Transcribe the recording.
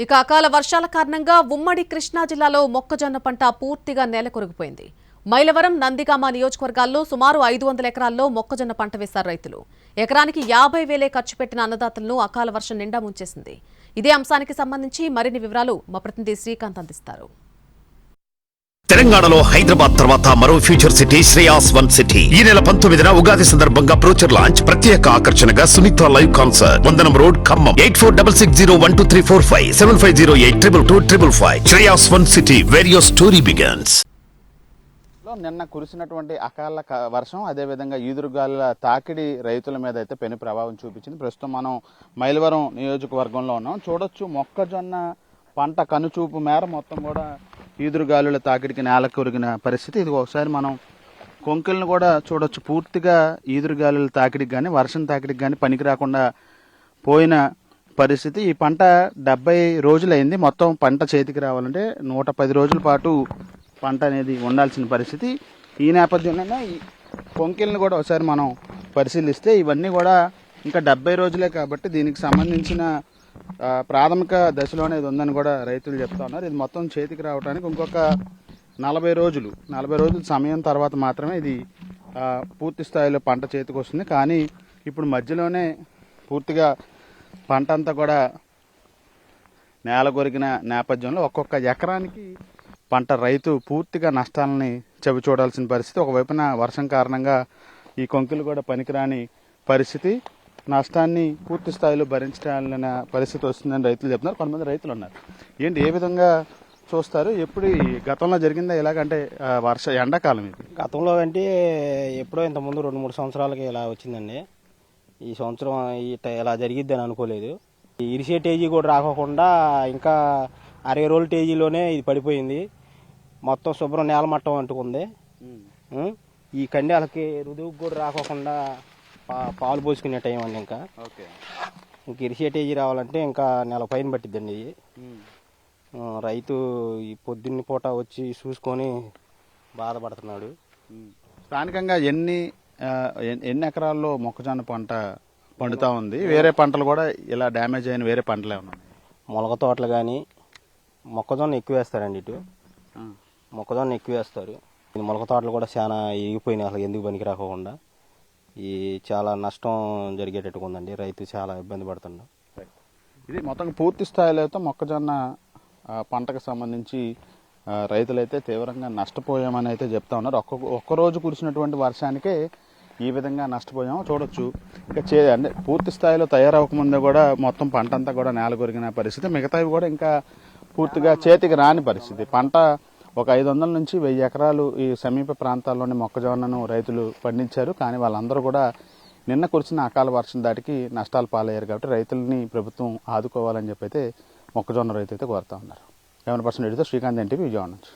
ఇక అకాల వర్షాల కారణంగా ఉమ్మడి కృష్ణా జిల్లాలో మొక్కజొన్న పంట పూర్తిగా నేలకొరిగిపోయింది. మైలవరం, నందిగామ నియోజకవర్గాల్లో సుమారు 500 ఎకరాల్లో మొక్కజొన్న పంట వేశారు రైతులు. ఎకరానికి 50,000 ఖర్చు పెట్టిన అన్నదాతలను అకాల వర్షం నిండా ముంచేసింది. ఇదే అంశానికి సంబంధించి మరిన్ని వివరాలు మా ప్రతినిధి శ్రీకాంత్ అందిస్తారు. తెలంగాణలో హైదరాబాద్ తర్వాత మరో future city Shreyas one city. ఈ నెల 19న ఉగాది సందర్భంగా బ్రోచర్ లాంచ్. ప్రత్యేక ఆకర్షణగా Sunitha live concert. Vandanam road, Khammam. 8466012345 7508222255. Shreyas one city, where your story begins. నిన్న కురిసినటువంటి అకాల వర్షం, అదేవిధంగా ఈదురుగాలుల తాకిడి రైతుల మీద అయితే పెను ప్రభావం చూపించింది. ప్రస్తుతం మనం మైలవరం నియోజకవర్గంలో ఉన్నాం. చూడొచ్చు, మొక్కజొన్న పంట కనుచూపు మేర మొత్తం కూడా ఈదురుగాలుల తాకిడికి నేల కొరిగిన పరిస్థితి. ఇది ఒకసారి మనం కొంకెలను కూడా చూడొచ్చు, పూర్తిగా ఈదురుగాలుల తాకిడికి కానీ వర్షం తాకిడికి కానీ పనికి రాకుండా పోయిన పరిస్థితి. ఈ పంట 70 రోజులైంది. మొత్తం పంట చేతికి రావాలంటే 110 రోజుల పాటు పంట అనేది ఉండాల్సిన పరిస్థితి. ఈ నేపథ్యంలోనే ఈ కొంకెలను కూడా ఒకసారి మనం పరిశీలిస్తే ఇవన్నీ కూడా ఇంకా 70 రోజులే కాబట్టి దీనికి సంబంధించిన ప్రాథమిక దశలోనే ఇది ఉందని కూడా రైతులు చెప్తా ఉన్నారు. ఇది మొత్తం చేతికి రావడానికి ఇంకొక 40 రోజులు సమయం తర్వాత మాత్రమే ఇది పూర్తి స్థాయిలో పంట చేతికి వస్తుంది. కానీ ఇప్పుడు మధ్యలోనే పూర్తిగా పంట అంతా కూడా నేల కొరిగిన నేపథ్యంలో ఒక్కొక్క ఎకరానికి పంట రైతు పూర్తిగా నష్టాలని చవి చూడాల్సిన పరిస్థితి. ఒకవైపున వర్షం కారణంగా ఈ కొంకులు కూడా పనికిరాని పరిస్థితి, నష్టాన్ని పూర్తి స్థాయిలో భరించాలన్న పరిస్థితి వస్తుందని రైతులు చెప్తున్నారు. కొంతమంది రైతులు ఉన్నారు. ఏంటి, ఏ విధంగా చూస్తారు? ఎప్పుడు గతంలో జరిగిందా ఇలాగంటే ఎండాకాలం ఇది? గతంలో అంటే ఎప్పుడో ఇంతకుముందు 2-3 సంవత్సరాలకి ఇలా వచ్చిందండి. ఈ సంవత్సరం ఇలా జరిగిద్ది అని అనుకోలేదు. ఇరిసే టేజీ కూడా రాకోకుండా ఇంకా 60 రోజుల టేజీలోనే ఇది పడిపోయింది. మొత్తం శుభ్రం నేల మట్టం అంటుకుంది. ఈ కండెలకి రుదువుకు కూడా రాకోకుండా పాలు పోసుకునే టైం అండి. ఇంకా ఇరిసే టేజీ రావాలంటే ఇంకా నెల పైన పట్టిద్దండి. ఇది రైతు ఈ పొద్దున్న పూట వచ్చి చూసుకొని బాధపడుతున్నాడు. స్థానికంగా ఎన్ని ఎకరాల్లో మొక్కజొన్న పంట పండుతా ఉంది? వేరే పంటలు కూడా ఇలా డ్యామేజ్ అయిన వేరే పంటలే ఉన్నాయి? మొలక తోటలు కానీ మొక్కజొన్న ఎక్కువ వేస్తారండి. ఇటు మొక్కజొన్న ఎక్కువ వేస్తారు. మొలక తోటలు కూడా చాలా ఎగిపోయినాయి, అసలు ఎందుకు పనికి రాకుండా. ఈ చాలా నష్టం జరిగేటట్టుగా ఉందండి. రైతు చాలా ఇబ్బంది పడుతున్నాడు. ఇది మొత్తం పూర్తి స్థాయిలో అయితే మొక్కజొన్న పంటకు సంబంధించి రైతులైతే తీవ్రంగా నష్టపోయామని అయితే చెప్తా ఉన్నారు. ఒక్కరోజు కురిసినటువంటి వర్షానికే ఈ విధంగా నష్టపోయాము. చూడొచ్చు, ఇంకా అంటే పూర్తి స్థాయిలో తయారవకముందే కూడా మొత్తం పంట అంతా కూడా నేల కొరిగిన పరిస్థితి. మిగతావి కూడా ఇంకా పూర్తిగా చేతికి రాని పరిస్థితి. పంట ఒక 500 నుంచి 1000 ఎకరాలు ఈ సమీప ప్రాంతాల్లోని మొక్కజొన్నను రైతులు పండించారు. కానీ వాళ్ళందరూ కూడా నిన్న కురిసిన అకాల వర్షం దాటికి నష్టాలు పాలయ్యారు. కాబట్టి రైతులని ప్రభుత్వం ఆదుకోవాలని చెప్పి అయితే మొక్కజొన్న రైతు అయితే కోరుతా ఉన్నారు. 7% శ్రీకాంత్, NTV, విజయవాడ నుంచి.